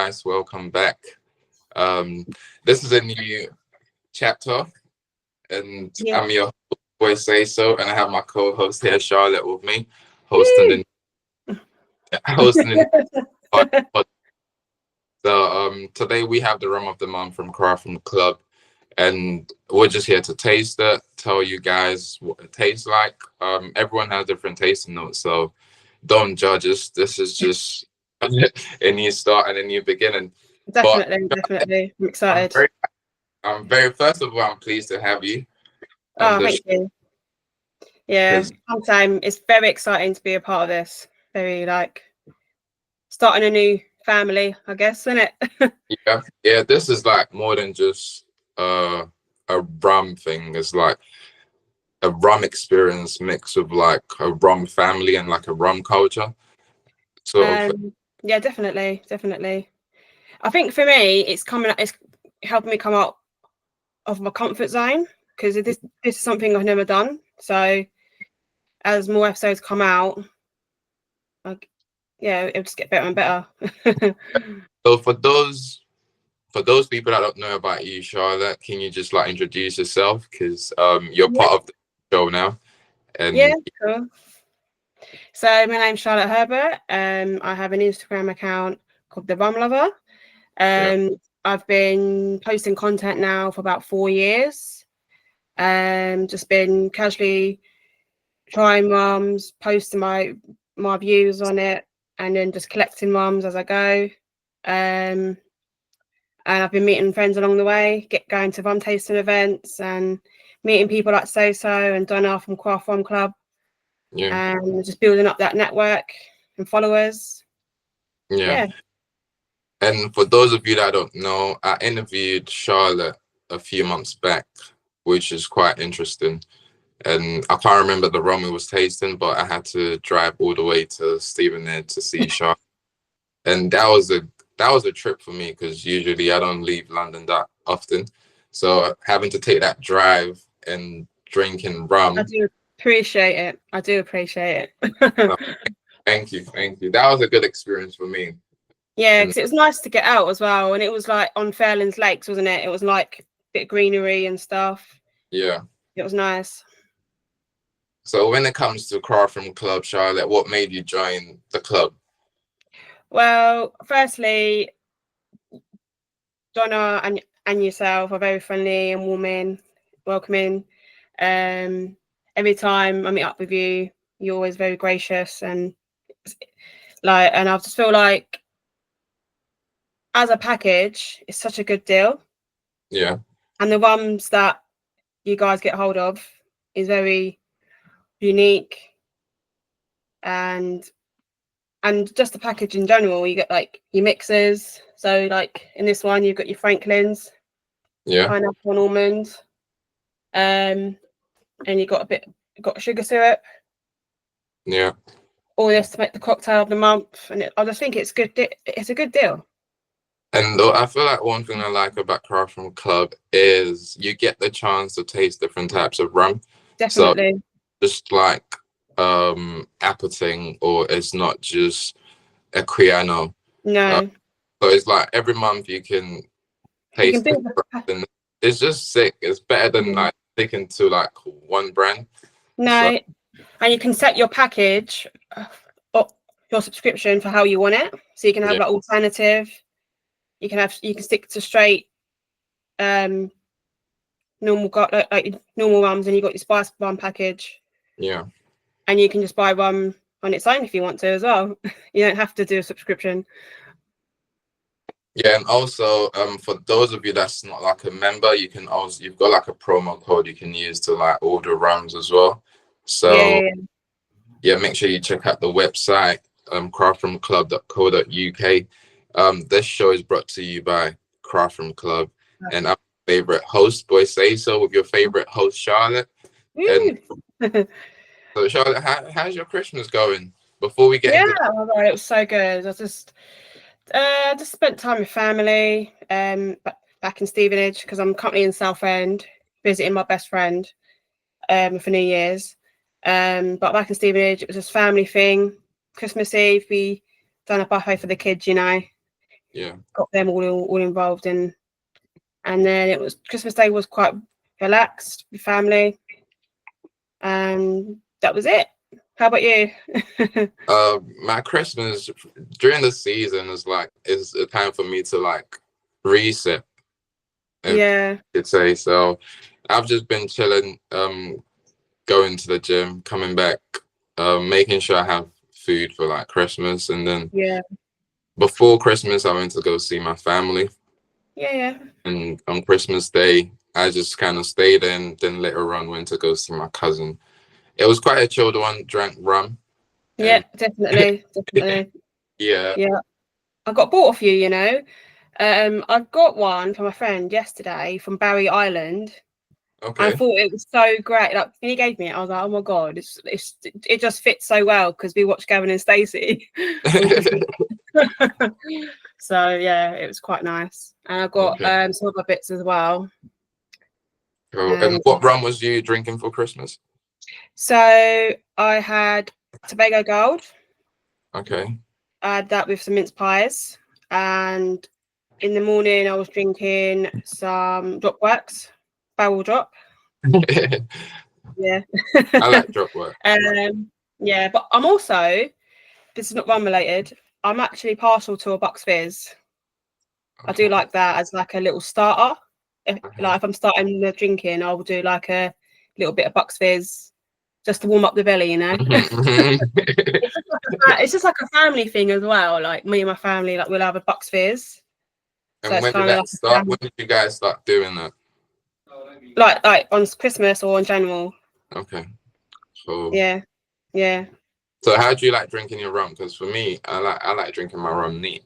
guys. Welcome back. This is a new chapter, and Yeah. I'm your boy Sayso, and I have my co-host here, Charlotte, with me, hosting the podcast. So today we have the rum of the month from Craft Rum Club, and we're just here to taste it, tell you guys what it tastes like. Everyone has different tasting notes, so don't judge us. This is just a new start and a new beginning. Definitely. I'm excited. I'm very, first of all, I'm pleased to have you. Thank you. Yeah, sometime it's very exciting to be a part of this. Very starting a new family, I guess, isn't it? yeah. This is like more than just a rum thing. It's like a rum experience mix of like a rum family and like a rum culture. Yeah, definitely. I think for me, it's helping me come out of my comfort zone because this is something I've never done. So as more episodes come out, it'll just get better and better. So for those people that don't know about you, Charlotte, can you just like introduce yourself? Because you're part of the show now. And yeah, sure. So my name's Charlotte Herbert. I have an Instagram account called The Rum Lover. I've been posting content now for about 4 years. Just been casually trying rums, posting my views on it, and then just collecting rums as I go. And I've been meeting friends along the way, going to rum tasting events and meeting people like Sayso and Donna from Craft Rum Club. And just building up that network and followers. Yeah. And for those of you that don't know, I interviewed Charlotte a few months back, which is quite interesting. And I can't remember the rum we was tasting, but I had to drive all the way to Stevenage to see Charlotte. And that was a trip for me because usually I don't leave London that often. So having to take that drive and drinking rum. I do appreciate it. Thank you. That was a good experience for me. Yeah, because it was nice to get out as well. And it was like on Fairlands Lakes, wasn't it? It was like a bit of greenery and stuff. Yeah. It was nice. So when it comes to Craft Rum Club, Charlotte, what made you join the club? Well, firstly, Donna and yourself are very friendly and warming, welcoming. Every time I meet up with you, you're always very gracious and I just feel like as a package, it's such a good deal. Yeah. And the rums that you guys get hold of is very unique, and just the package in general. You get like your mixes. So like in this one, you've got your Franklins, pineapple and almond, and you got sugar syrup. Yeah. All this to make the cocktail of the month, and I just think it's good. It's a good deal. And I feel like one thing I like about Craft Rum Club is you get the chance to taste different types of rum. Definitely. So just like appeting, or it's not just a Criano. No. So it's like every month you can taste and it's just sick. It's better than like sticking to like one brand. No. And you can set your package or your subscription for how you want it. So you can have like alternative. You can stick to straight normal normal rums, and you got your spice rum package. Yeah. And you can just buy rum on its own if you want to as well. You don't have to do a subscription. Yeah, and also for those of you that's not like a member, you've got like a promo code you can use to like order rums as well. So yeah, make sure you check out the website, craftrumclub.co.uk. This show is brought to you by Craft Rum Club, and I'm favorite host, Boy Sayso, with your favorite host, Charlotte. And so Charlotte, how's your Christmas going? Before we get into it was so good. I just spent time with family back in Stevenage because I'm currently in Southend visiting my best friend for New Year's. But back in Stevenage, it was just family thing. Christmas Eve, we done a buffet for the kids, you know. got them all involved in. And then it was Christmas Day was quite relaxed with family, and that was it. How about you? My Christmas during the season is a time for me to like reset. Yeah. I'd say so. I've just been chilling, going to the gym, coming back, making sure I have food for like Christmas, and then before Christmas I went to go see my family. Yeah. And on Christmas Day I just kind of stayed in, then later on went to go see my cousin. It was quite a chilled one, drank rum. Yeah, definitely. Yeah. I got bought a few, you know. I've got one from a friend yesterday from Barry Island. Okay. I thought it was so great. Like when he gave me it, I was like, "Oh my god, it just fits so well," because we watched Gavin and Stacey. So yeah, it was quite nice. And I got some other bits as well. And what rum was you drinking for Christmas? So I had Tobago Gold. Okay. I had that with some mince pies, and in the morning I was drinking some drop wax, barrel drop. Yeah. I like drop wax. Yeah, but I'm also, this is not rum related, I'm actually partial to a Bucks Fizz. I do like that as like a little starter. If I'm starting the drinking, I will do like a little bit of Bucks Fizz just to warm up the belly, you know. It's just like a family thing as well. Like me and my family, like we'll have a Bucks Fizz. And so when did that start? When did you guys start doing that? Like on Christmas or in general? Okay. So yeah. So how do you like drinking your rum? Because for me, I like drinking my rum neat.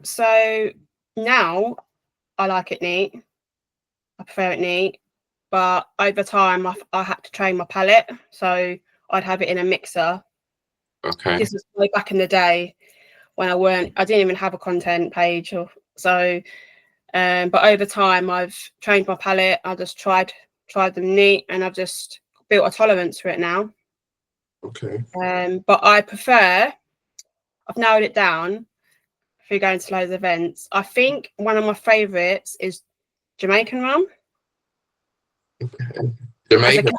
So now I like it neat. I prefer it neat. But over time, I had to train my palate, so I'd have it in a mixer. Okay. This was way back in the day when I didn't even have a content page, so. But over time, I've trained my palate. I just tried them neat, and I've just built a tolerance for it now. Okay. But I've narrowed it down through going to loads of events. I think one of my favourites is Jamaican rum. Okay. Jamaican.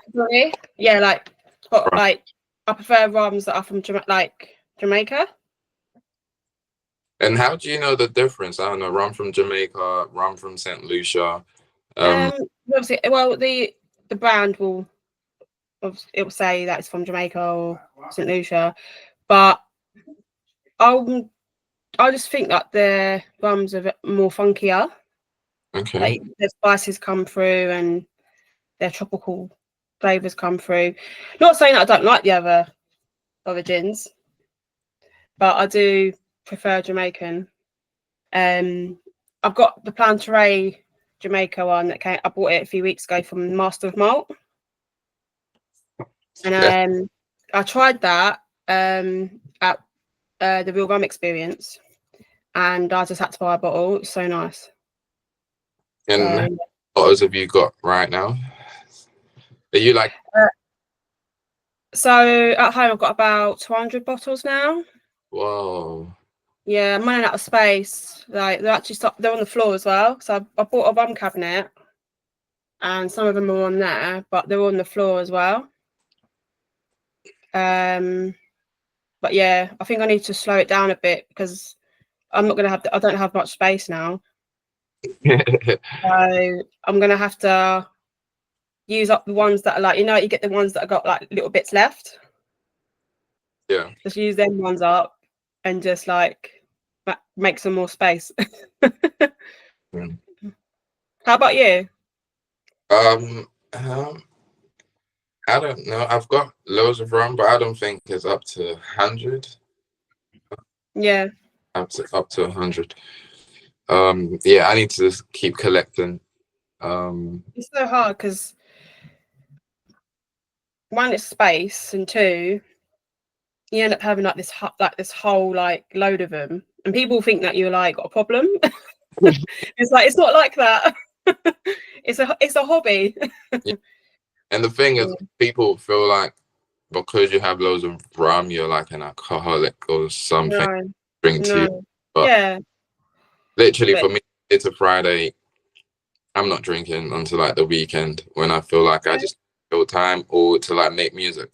Yeah, like I prefer rums that are from Jamaica. And how do you know the difference? I don't know, rum from Jamaica, rum from St. Lucia. Obviously, well, the brand will say that it's from Jamaica or St. Lucia, but I just think that the rums are more funkier. Okay. Like the spices come through and their tropical flavors come through. Not saying that I don't like the other origins, but I do prefer Jamaican. I've got the Plantaray Jamaica one that I bought it a few weeks ago from Master of Malt, and I tried that at the Real Rum Experience, and I just had to buy a bottle. It's so nice. And what bottles have you got right now? Are you like? So at home I've got about 200 bottles now. Whoa. Yeah, I'm running out of space. Like they're on the floor as well. So I bought a rum cabinet, and some of them are on there, but they're on the floor as well. But yeah, I think I need to slow it down a bit because I don't have much space now. So I'm gonna have to use up the ones that are like, you get the ones that have got like little bits left. Yeah. Just use them ones up and just like make some more space. How about you? I don't know. I've got loads of rum, but I don't think it's up to 100. Yeah. Up to 100. Yeah, I need to just keep collecting. It's so hard because one, it's space, and two, you end up having like this whole like load of them, and people think that you're like got a problem. It's like it's not like that. It's a hobby. Yeah. And the thing is, people feel like because you have loads of rum, you're like an alcoholic or something. No, Drink to you. But Yeah. literally But for me, it's a Friday. I'm not drinking until like the weekend when I feel like I just feel time or to like make music.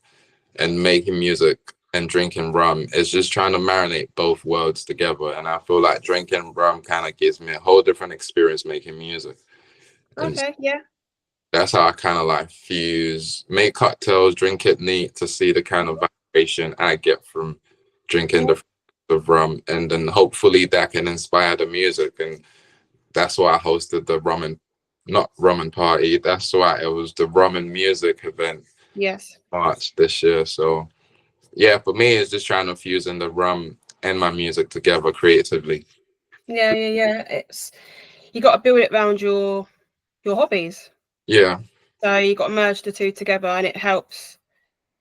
And making music and drinking rum is just trying to marinate both worlds together. And I feel like drinking rum kind of gives me a whole different experience making music. And okay, yeah. that's how I kind of like fuse, make cocktails, drink it neat to see the kind of vibration I get from drinking the rum. And then hopefully that can inspire the music. And that's why I hosted the not Rum N Party. That's why it was the Rum and Music event Yes. March this year. So yeah, for me, it's just trying to fuse in the rum and my music together creatively. Yeah. It's you got to build it around your hobbies. Yeah. So you got to merge the two together, and it helps.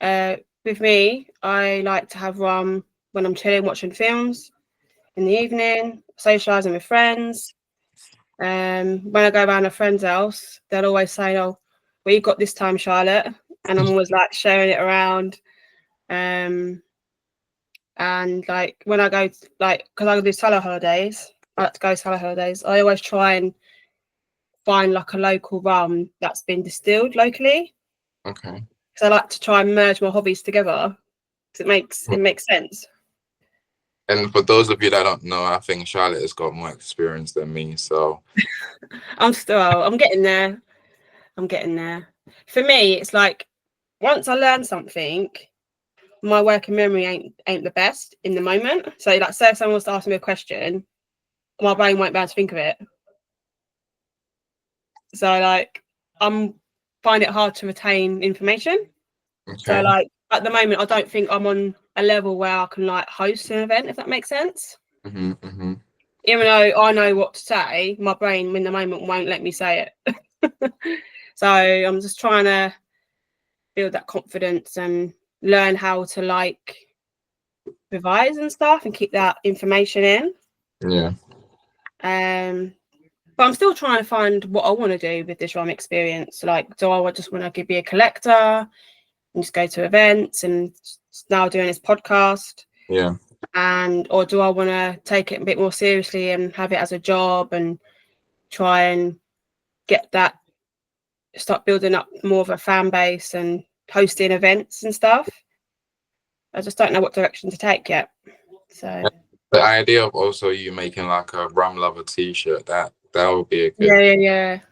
With me, I like to have rum when I'm chilling, watching films in the evening, socialising with friends. When I go around a friend's house, they'll always say, "Oh, what you got this time, Charlotte?" And I'm always like sharing it around. And like when I go, like, because I do solo holidays, I like to go solo holidays. I always try and find like a local rum that's been distilled locally. Okay. Because I like to try and merge my hobbies together. Because it makes sense. And for those of you that don't know, I think Charlotte has got more experience than me. So I'm getting there. I'm getting there. For me, it's like once I learn something, my working memory ain't the best in the moment. So like, say if someone was to ask me a question, my brain won't be able to think of it. So like I'm find it hard to retain information. So okay. like at the moment, I don't think I'm on a level where I can like host an event, if that makes sense. Mm-hmm, mm-hmm. Even though I know what to say, my brain in the moment won't let me say it. So I'm just trying to build that confidence and learn how to like revise and stuff and keep that information in. Yeah. But I'm still trying to find what I want to do with this rum experience. Like, do I just want to be a collector and just go to events and now doing this podcast? Yeah. Or do I want to take it a bit more seriously and have it as a job and try and start building up more of a fan base and hosting events and stuff? I just don't know what direction to take yet. So The idea of also you making like a rum lover t-shirt, that would be a good.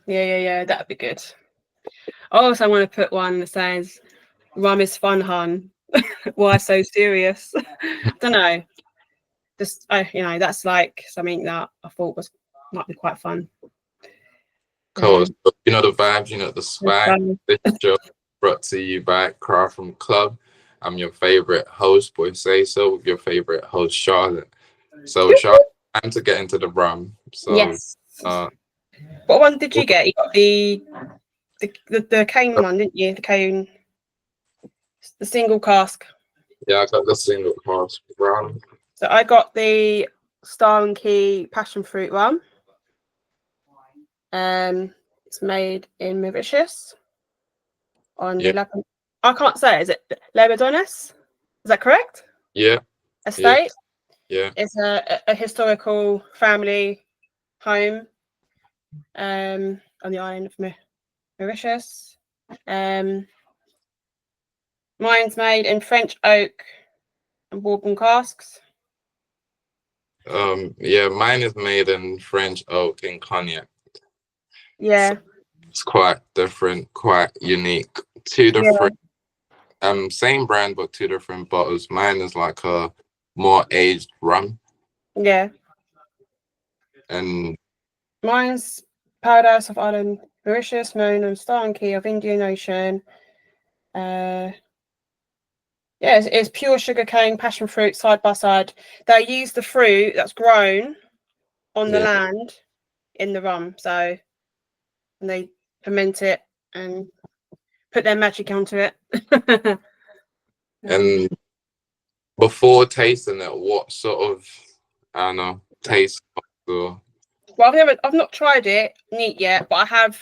yeah. That'd be good. I also want to put one that says "Rum is fun, hun. Why so serious?" I don't know. Just that's like something that I thought might be quite fun. Cool. So, you know the vibes, you know the swag. Um, This show brought to you by Craft Rum Club. I'm your favorite host, boy Sayso, with your favorite host, Charlotte. So Charlotte, time to get into the rum. So yes. uh What one did you get? You got the cane one, didn't you? The cane, the single cask. yeah, I got the single cask rum. So I got the Star Key passion fruit rum. It's made in Mauritius on the Yeah, 11th. I can't say it. Is it Lebadonis? Is that correct? yeah, yeah, Estate. yeah. It's a historical family home on the island of Mauritius. Mine's made in French oak and bourbon casks. Yeah, mine is made in French oak and cognac. Yeah. So it's quite different, quite unique. Two Yeah. different same brand but two different bottles. Mine is like a more aged rum. Yeah. And Mine's Paradise of Island, Mauritius, known as Star Key of Indian Ocean. It's pure sugarcane, passion fruit, side by side. They use the fruit that's grown on the land in the rum. So and they ferment it and put their magic onto it. and before tasting it, what sort of I don't know taste or Well, I've not tried it neat yet, but I have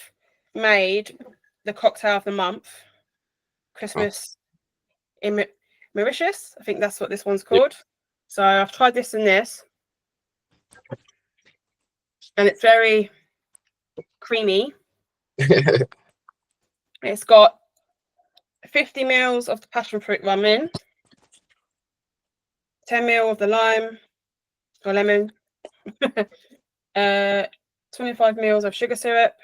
made the cocktail of the month, Christmas in Mauritius. I think that's what this one's yeah. called. So I've tried this and this. and it's very creamy. It's got 50 mils of the passion fruit rum in, 10 mil of the lime or lemon, 25 mils of sugar syrup,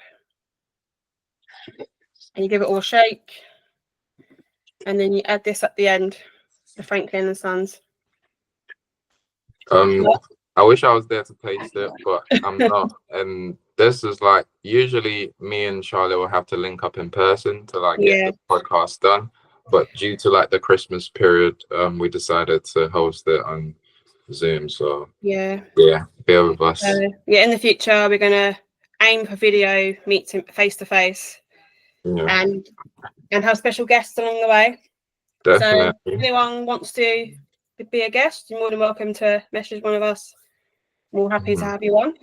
and you give it all a shake, and then you add this at the end, the Franklin and Sons. I wish I was there to taste it, but I'm not. And this is like, usually me and Charlotte will have to link up in person to like get the podcast done. But due to like the Christmas period, we decided to host it on Zoom. So yeah, bear with us. In the future we're gonna aim for video meets face to face, and have special guests along the way. Definitely. So if anyone wants to be a guest, you're more than welcome to message one of us. We're happy to have you on.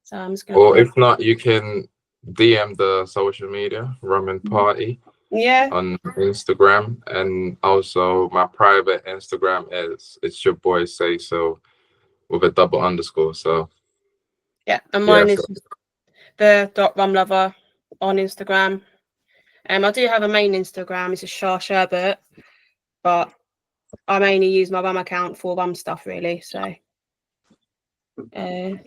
So I'm just gonna. Or if not, you can DM the social media Rum N Party. On Instagram, and also my private Instagram it's your boy Sayso with a double underscore. So and mine is the .rum lover on Instagram. I do have a main Instagram. It's a Sherbet, but I mainly use my rum account for rum stuff, really. So, very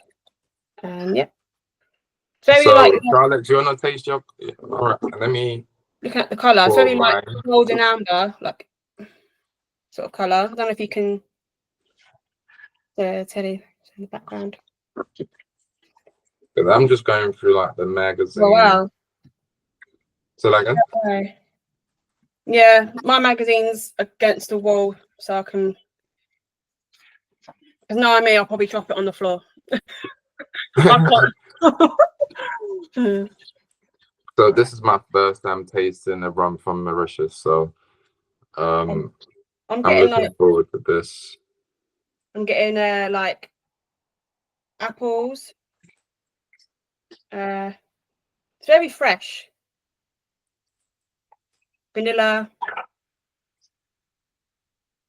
Charlotte, do you want to taste your? All right, let me. Looking at the colour, it's very like golden amber, like sort of colour. I don't know if you can tell you in the background. I'm just going through like the magazine. Oh, wow. So like, yeah, my magazine's against the wall, so I can. Because knowing me, I'll probably drop it on the floor. So this is my first time tasting a rum from Mauritius, so I'm looking forward to this. I'm getting like apples. It's very fresh. Vanilla.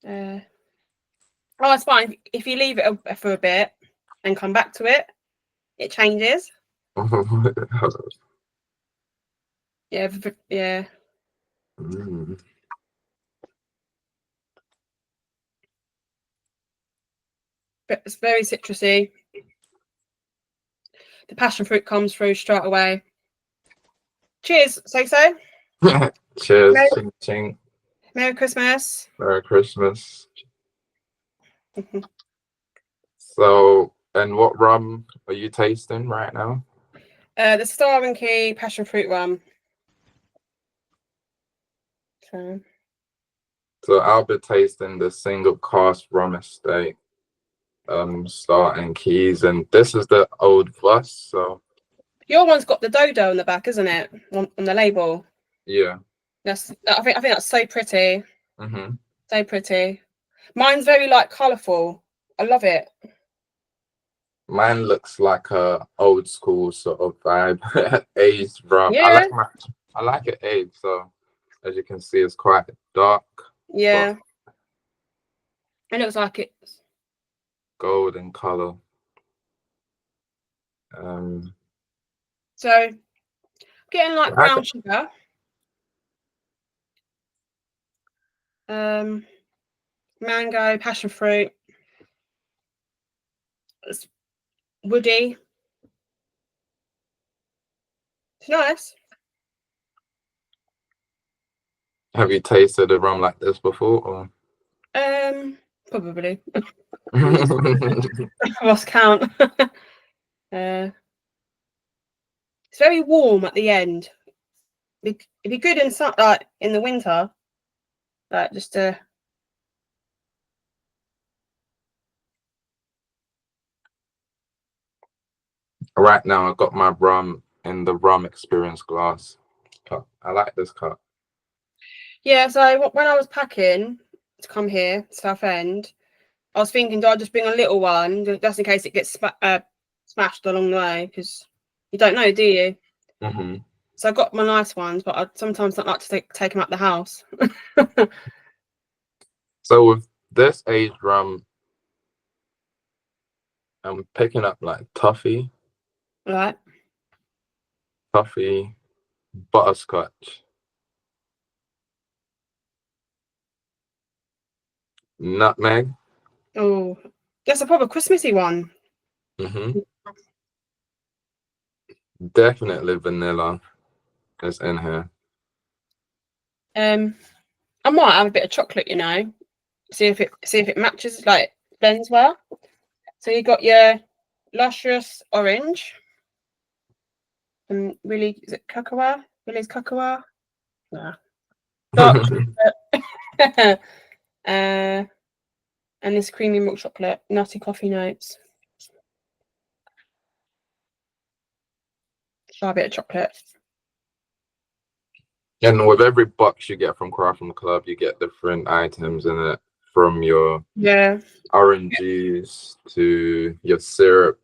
It's fine if you leave it for a bit and come back to it. It changes. Yeah. But it's very citrusy. The passion fruit comes through straight away. Cheers, Sayso. Cheers. Ching, ching. Merry Christmas. Merry Christmas. So, and what rum are you tasting right now? The Star Key passion fruit rum. So I'll be tasting the single cask rum estate, Stars Keys, and this is the old Voss. So your one's got the dodo on the back, isn't it? On the label. Yeah. I think that's so pretty. So pretty. Mine's very like colourful. I love it. Mine looks like a old school sort of vibe, aged rum. Yeah. I like it aged. So as you can see, it's quite dark. Yeah. It looks like it's golden color. So getting like brown sugar. Mango, passion fruit. It's woody. It's nice. Have you tasted a rum like this before? Or? Probably. I lost count. It's very warm at the end. It'd be good in like in the winter. Like just to. Right now, I've got my rum in the rum experience glass cup. I like this cup. Yeah, so when I was packing to come here, Southend, I was thinking, do I just bring a little one just in case it gets smashed along the way? Because you don't know, do you? So I got my nice ones, but I sometimes don't like to take them out the house. So with this aged rum, I'm picking up like toffee, Right. butterscotch, nutmeg. Oh, that's a proper Christmassy one. Mm-hmm. Definitely vanilla is in here. I might have a bit of chocolate, see if it matches, like blends well. So you got your luscious orange, and really, is it cocoa? Willie's cocoa? Yeah. Dark chocolate. And this creamy milk chocolate, nutty coffee notes. Try a bit of chocolate. And with every box you get from Craft Rum Club, you get different items in it, from your orange juice to your syrup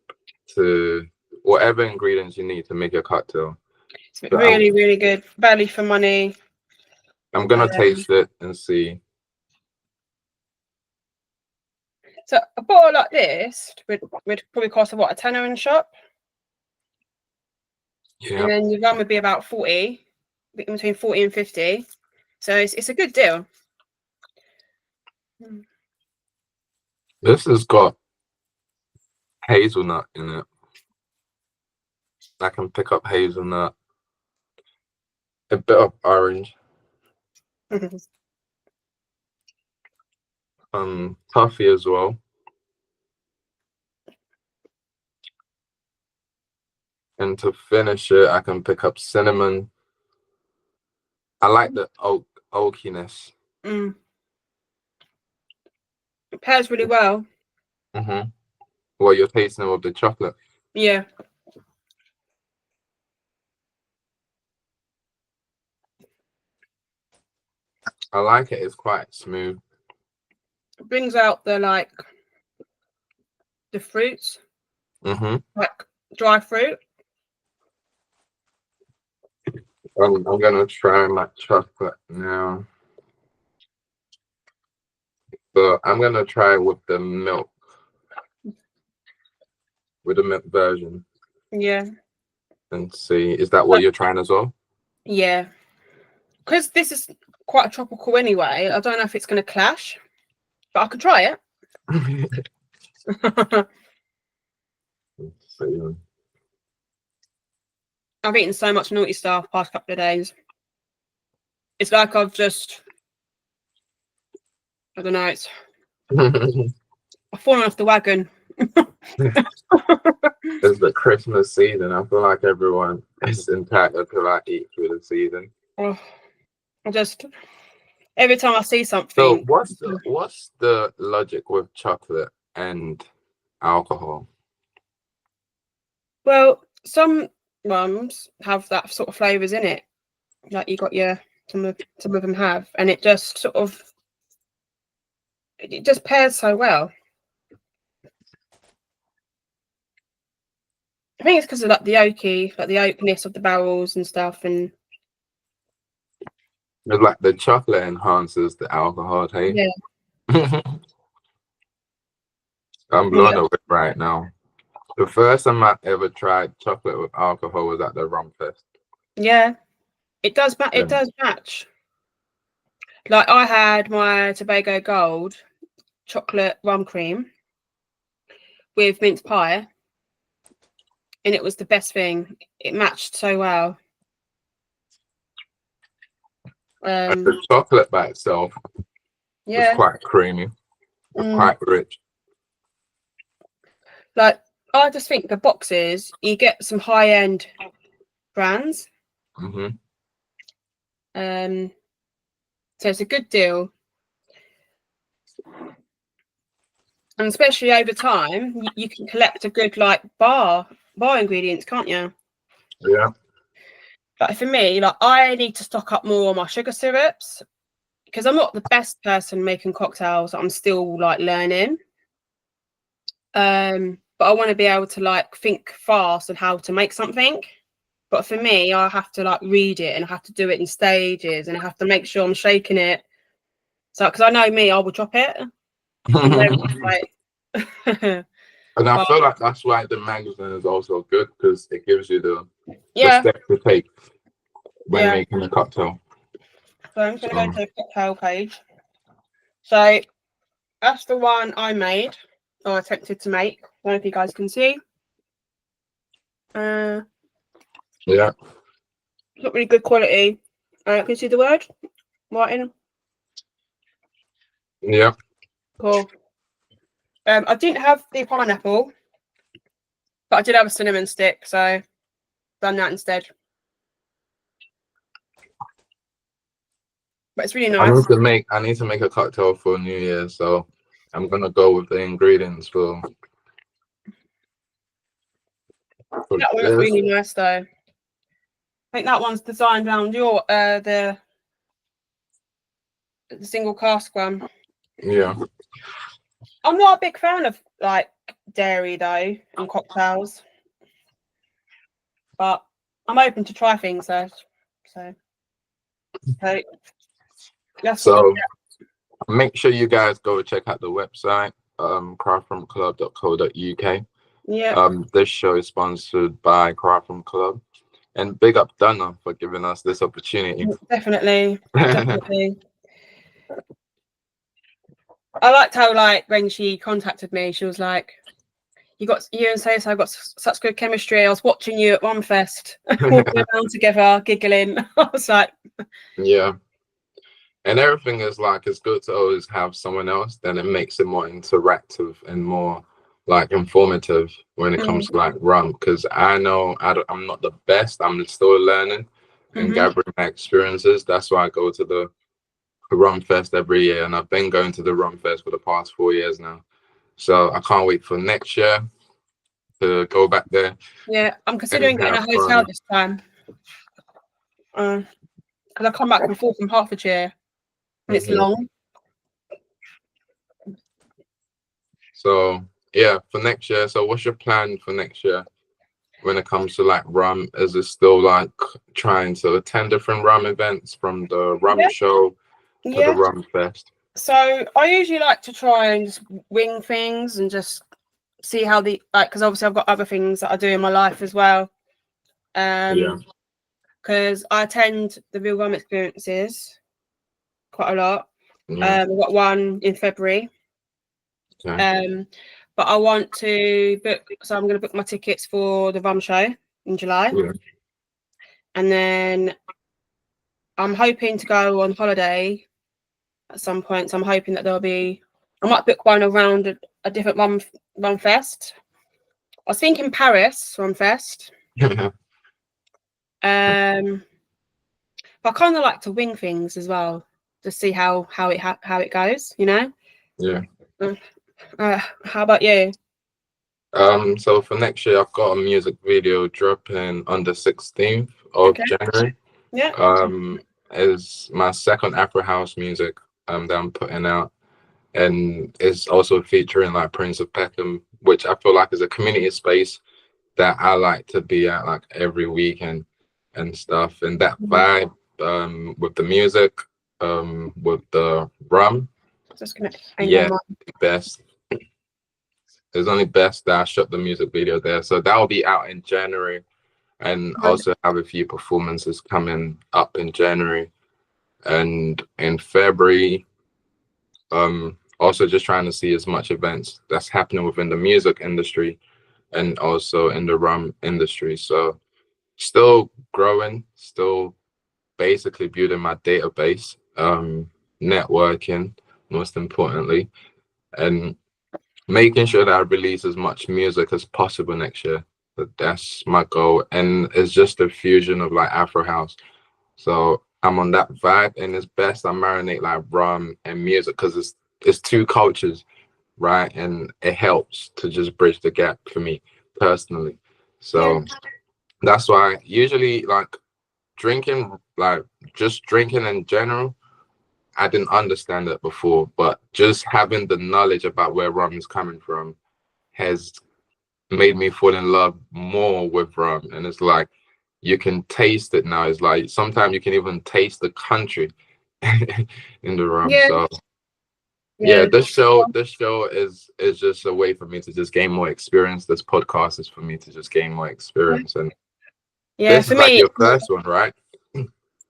to whatever ingredients you need to make a cocktail. It's really, really good. Value for money. I'm gonna taste it and see. So a bottle like this would probably cost a tenner in the shop. Yeah. And then your rum would be about 40, between 40 and 50. So it's a good deal. This has got hazelnut in it. I can pick up hazelnut, a bit of orange, toffee as well. And to finish it, I can pick up cinnamon. I like the oakiness. It pairs really well. Mm-hmm. Well, you're tasting with the chocolate. Yeah. I like it. It's quite smooth. It brings out the fruits. Mm-hmm. Like dry fruit. I'm gonna try my chocolate now. So I'm gonna try with the milk. With the milk version. Yeah. And see, is that what you're trying as well? Yeah. Because this is quite a tropical anyway, I don't know if it's going to clash, but I could try it. I've eaten so much naughty stuff past couple of days. It's like I've just, I don't know, I've fallen off the wagon. It's the Christmas season. I feel like everyone is entitled to eat through the season. Oh, every time I see something. So what's the logic with chocolate and alcohol? Well, some rums have that sort of flavours in it. Like you got some of them have, and it just it just pairs so well. I think it's because of the oakness of the barrels and stuff, and It's like the chocolate enhances the alcohol taste. Yeah. I'm blown away right now. The first time I ever tried chocolate with alcohol was at the Rum Fest. Yeah, it does. It does match. Like I had my Tobago Gold chocolate rum cream with mince pie, and it was the best thing. It matched so well. And the chocolate by itself was quite creamy, quite rich. Like I just think the boxes, you get some high-end brands. Mm-hmm. So it's a good deal. And especially over time, you can collect a good bar ingredients, can't you? Yeah. But for me, I need to stock up more on my sugar syrups because I'm not the best person making cocktails. I'm still learning. But I want to be able to think fast on how to make something. But for me, I have to read it, and I have to do it in stages, and I have to make sure I'm shaking it. So because I know me, I will drop it. And I But feel like that's why the magazine is also good because it gives you the yeah, steps to take when yeah. making a cocktail. So I'm just So gonna go to the cocktail page. So that's the one I made or attempted to make. I don't know if you guys can see. yeah, Not really good quality. Can you see the word writing? yeah. Cool. I didn't have the pineapple, but I did have a cinnamon stick, so done that instead. But it's really nice. I need to make a cocktail for New Year, so I'm gonna go with the ingredients for That one looks this. really nice though. I think that one's designed around your the single cask one. Yeah. I'm not a big fan of like dairy though in cocktails, but I'm open to try things though. So that's what So make sure you guys go check out the website, craftrumclub.co.uk. yeah. This show is sponsored by Craft Rum Club, and big up Donna for giving us this opportunity. Definitely. Definitely. I liked how like when she contacted me, she was like, you and Sayso got such good chemistry. I was watching you at Rumfest, walking around together, giggling. I was like, Yeah. And everything is like, it's good to always have someone else, then it makes it more interactive and more like informative when it comes to like rum. Because I know I'm not the best, I'm still learning and gathering my experiences. That's why I go to the Rum Fest every year, and I've been going to the Rum Fest for the past 4 years now. So I can't wait for next year to go back there. yeah, I'm considering getting a hotel this time. Because I come back before from Hertfordshire and it's long. So yeah, for next year. So what's your plan for next year when it comes to like rum? Is it still like trying to attend different rum events from the rum show to the Rum Fest? So I usually like to try and just wing things and just see how because obviously I've got other things that I do in my life as well. Because I attend the Real Rum experiences quite a lot. I've got one in February. But I want to book, so I'm going to book my tickets for the Rum show in July. And then I'm hoping to go on holiday at some point. So I'm hoping that I might book one around a different rum fest. I was thinking Paris Rum Fest. But I kind of like to wing things as well to see how it goes, you know. How about you? So for next year, I've got a music video dropping on the 16th of January. Is my second Afro house music that I'm putting out, and it's also featuring like Prince of Peckham, which I feel like is a community space that I like to be at like every weekend and stuff. And that vibe with the music, with the rum, best. It's only best that I shot the music video there. So that will be out in January, and also have a few performances coming up in January. And in February, also just trying to see as much events that's happening within the music industry and also in the rum industry. So still growing, still basically building my database, networking most importantly, and making sure that I release as much music as possible next year. But that's my goal, and it's just a fusion of like Afro house. So I'm on that vibe, and it's best I marinate like rum and music because it's two cultures, right? And it helps to just bridge the gap for me personally. So that's why usually like drinking, like just drinking in general, I didn't understand it before, but just having the knowledge about where rum is coming from has made me fall in love more with rum. And it's like you can taste it now. It's like sometimes you can even taste the country in the rum. So Yeah, Yeah, this show is just a way for me to just gain more experience. This podcast is for me to just gain more experience, and yeah. this For is like me, your first one, right?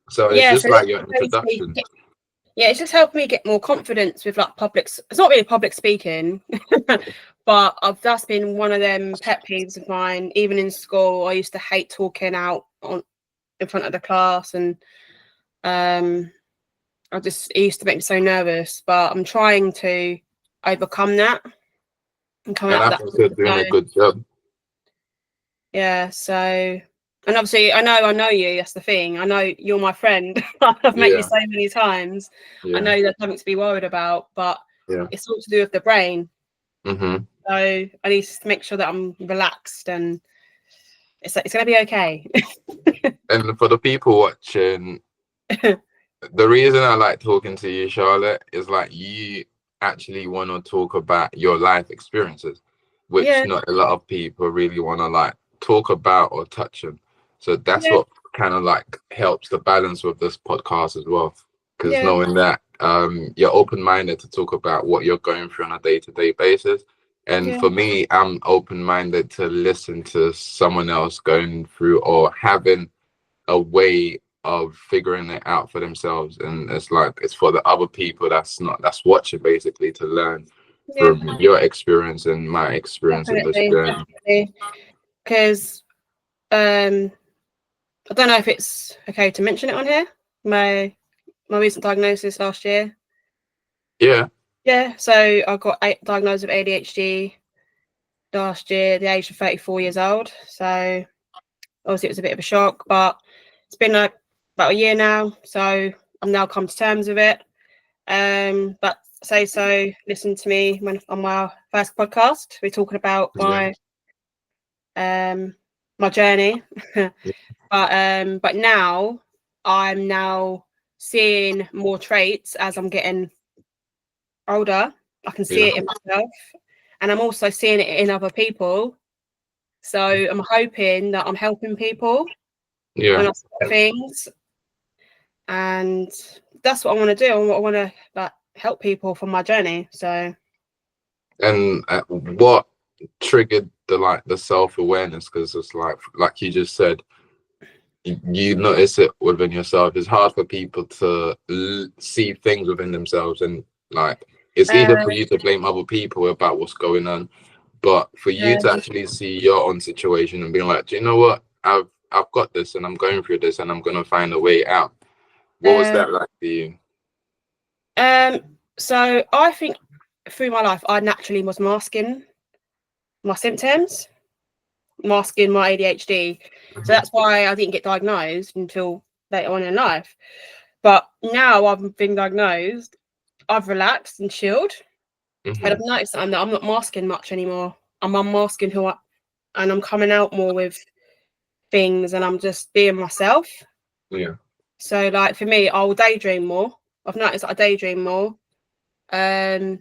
So it's yeah. So just this like is your basically, introduction. yeah, it's just helped me get more confidence with like It's not really public speaking, but that's been one of them pet peeves of mine. Even in school, I used to hate talking out in front of the class, and um, it used to make me so nervous. But I'm trying to overcome that and come And out of I that think you're comfort doing a zone. good job. Yeah, so and obviously I know you, that's the thing. I know you're my friend. I've met you Yeah, so many times. I yeah, know there's something to be worried about, but yeah. it's all to do with the brain. Mm-hmm. So I need to make sure that I'm relaxed and it's gonna be okay. And for the people watching, the reason I like talking to you, Charlotte, is like you actually want to talk about your life experiences, which Yeah, not a lot of people really want to like talk about or touch on. So that's yeah, what kind of like helps the balance with this podcast as well. Because yeah, knowing that you're open-minded to talk about what you're going through on a day-to-day basis. And yeah, for me, I'm open-minded to listen to someone else going through or having a way of figuring it out for themselves, and it's like it's for the other people that's watching basically to learn yeah, from your experience and my experience in this definitely, journey. definitely. Because I don't know if it's okay to mention it on here. My recent diagnosis last year. Yeah, Yeah, so I got diagnosed with ADHD last year at the age of 34 years old. So obviously it was a bit of a shock, but it's been like about a year now. So I'm now come to terms with it. But Sayso listened to me on my first podcast. We're talking about yeah, my journey. But now I'm now seeing more traits as I'm getting older. I can see yeah, it in myself, and I'm also seeing it in other people. So I'm hoping that I'm helping people yeah. on things, and that's what I want to do. I want to like help people from my journey. So And what triggered the self-awareness? Because it's like you just said, you notice it within yourself. It's hard for people to see things within themselves, and like it's either uh, for you to blame other people about what's going on, but for you yeah, to actually see your own situation and being like, do you know what? I've got this, and I'm going through this, and I'm gonna find a way out. What was uh, that like for you? so I think through my life I naturally was masking my symptoms, masking my ADHD. So Hmm. that's why I didn't get diagnosed until later on in life. But now I've been diagnosed, I've relaxed and chilled, and I've Hmm. noticed that I'm not masking much anymore. I'm unmasking and I'm coming out more with things, and I'm just being myself. Yeah. So, like for me, I'll daydream more. I've noticed that I daydream more. Um,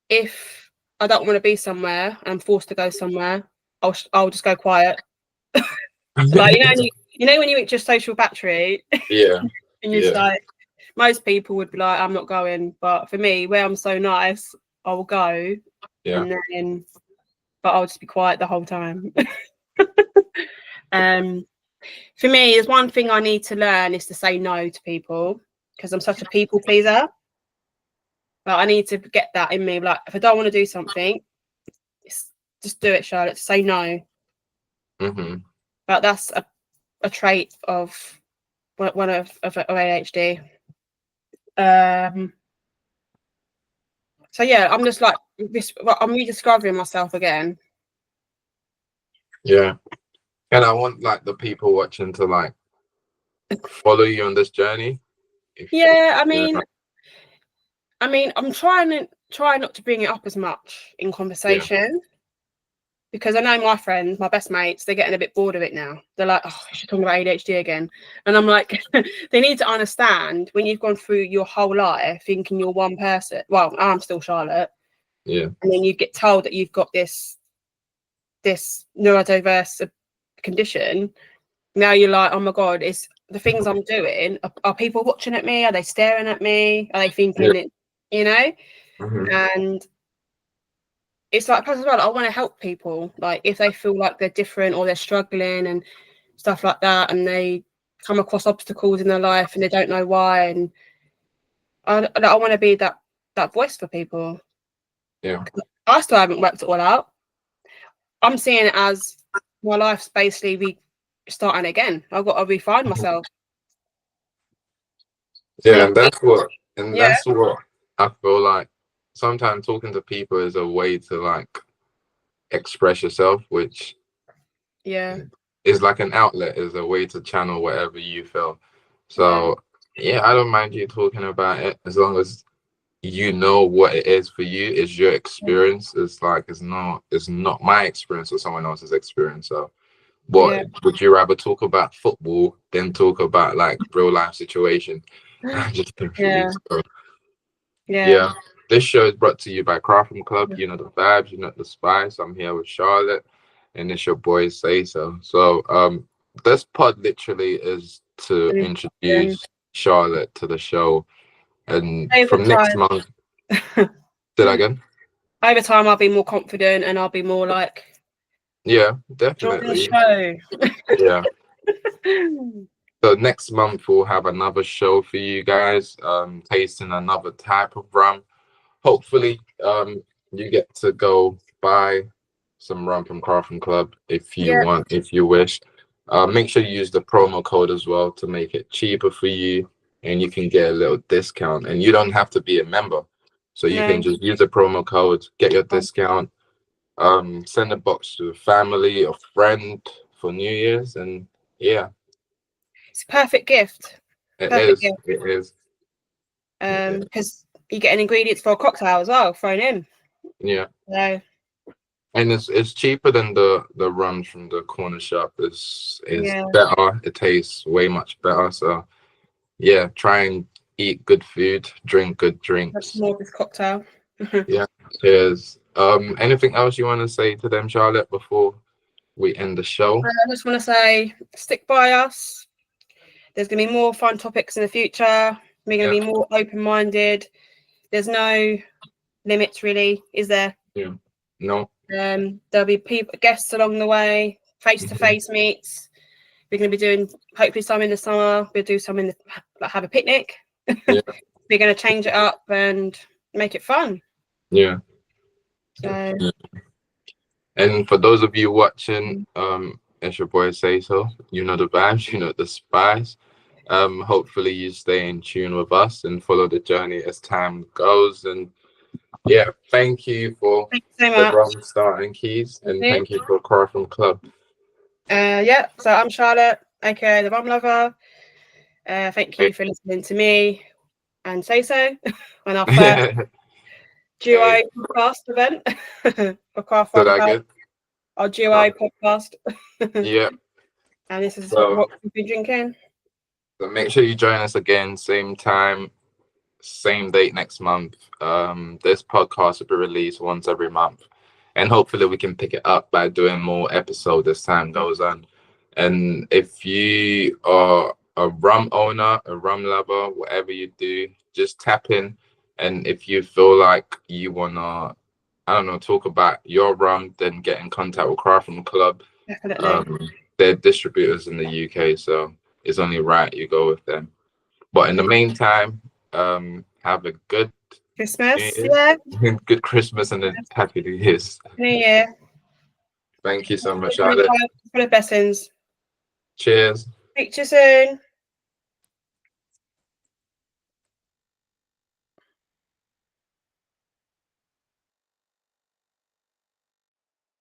if I don't want to be somewhere and I'm forced to go somewhere, I'll just go quiet. Like you know when you reach your social battery Yeah. and you're just Yeah. like, most people would be like, I'm not going, but for me, where I'm so nice, I will go, Yeah. and then but I'll just be quiet the whole time. um, for me, there's one thing I need to learn is to say no to people because I'm such a people pleaser. But I need to get that in me. Like, if I don't want to do something, just do it, Charlotte. Say no. Hmm. But that's a trait of one of ADHD. Um, so yeah, I'm just like this. I'm rediscovering myself again. Yeah. And I want like the people watching to like follow you on this journey. If Yeah, you know, I'm try not to bring it up as much in yeah, conversation because I know my friends, my best mates, they're getting a bit bored of it now. They're like, "Oh, she's talking about ADHD again," and I'm like, they need to understand when you've gone through your whole life thinking you're one person. Well, I'm still Charlotte, yeah, and then you get told that you've got this neurodiverse condition. Now you're like, oh my god, is the things I'm doing? Are people watching at me? Are they staring at me? Are they yeah, thinking it? You know? And it's like, plus as well, I want to help people. Like if they feel like they're different or they're struggling and stuff like that, and they come across obstacles in their life and they don't know why, and I want to be that voice for people. Yeah. I still haven't worked it all out. I'm seeing it as my life's basically starting again. I've got to refine myself. Yeah, and that's what I feel like. Sometimes talking to people is a way to like express yourself, which is like an outlet, is a way to channel whatever you feel. So yeah, I don't mind you talking about it as long as you know what it is for you. It's your experience. It's like it's not my experience or someone else's experience. So what would you rather talk about football than talk about like real life situation? Just confused. So, yeah. This show is brought to you by Craft Rum Club. You know the vibes, you know the spice. I'm here with Charlotte, and it's your boy Sayso. So this pod literally is to introduce Charlotte to the show, and from next month. Say that again. Over time, I'll be more confident, and I'll be more like. Yeah, definitely. Join the show. Yeah. So next month we'll have another show for you guys, tasting another type of rum. Hopefully, you get to go buy some rum from Craft Rum Club if you want, if you wish. Make sure you use the promo code as well to make it cheaper for you, and you can get a little discount. And you don't have to be a member, so you can just use the promo code, get your discount. Send a box to a family or friend for New Year's, and it's a perfect gift. It is. Because you get an ingredients for a cocktail as well thrown in. Yeah. So. And it's cheaper than the rums from the corner shop. It's better. It tastes way much better. So yeah, try and eat good food, drink good drinks. That's more of this cocktail. Yeah. Cheers. Anything else you want to say to them, Charlotte, before we end the show? I just want to say, stick by us. There's going to be more fun topics in the future. We're going to be more open-minded. There's no limits, really, is there? Yeah. No. There'll be guests along the way, face-to-face meets. We're going to be doing, hopefully, some in the summer. We'll do some have a picnic. Yeah. We're going to change it up and make it fun. Yeah. So. And for those of you watching, it's your boy Sayso. You know the vibes, you know the spice. Hopefully you stay in tune with us and follow the journey as time goes. And yeah, thank you for the Rum Starting Keys, and thank you for Craft Rum Club. So I'm Charlotte, aka the Rum Lover. Thank you for listening to me and Sayso on our first duo podcast event for Craft Rum Club. Our duo podcast. Yeah. And this is what we've been drinking. So make sure you join us again, same time, same date next month. This podcast will be released once every month, and hopefully we can pick it up by doing more episodes as time goes on. And if you are a rum owner, a rum lover, whatever you do, just tap in. And if you feel like you wanna, I don't know, talk about your rum, then get in contact with Craft Rum Club. Definitely. They're distributors in the UK, so it's only right you go with them. But in the meantime, have a good Christmas, good Christmas, and a happy New Year's. New Year. Thank you so much, Charlotte. For the blessings. Cheers. Speak to you soon.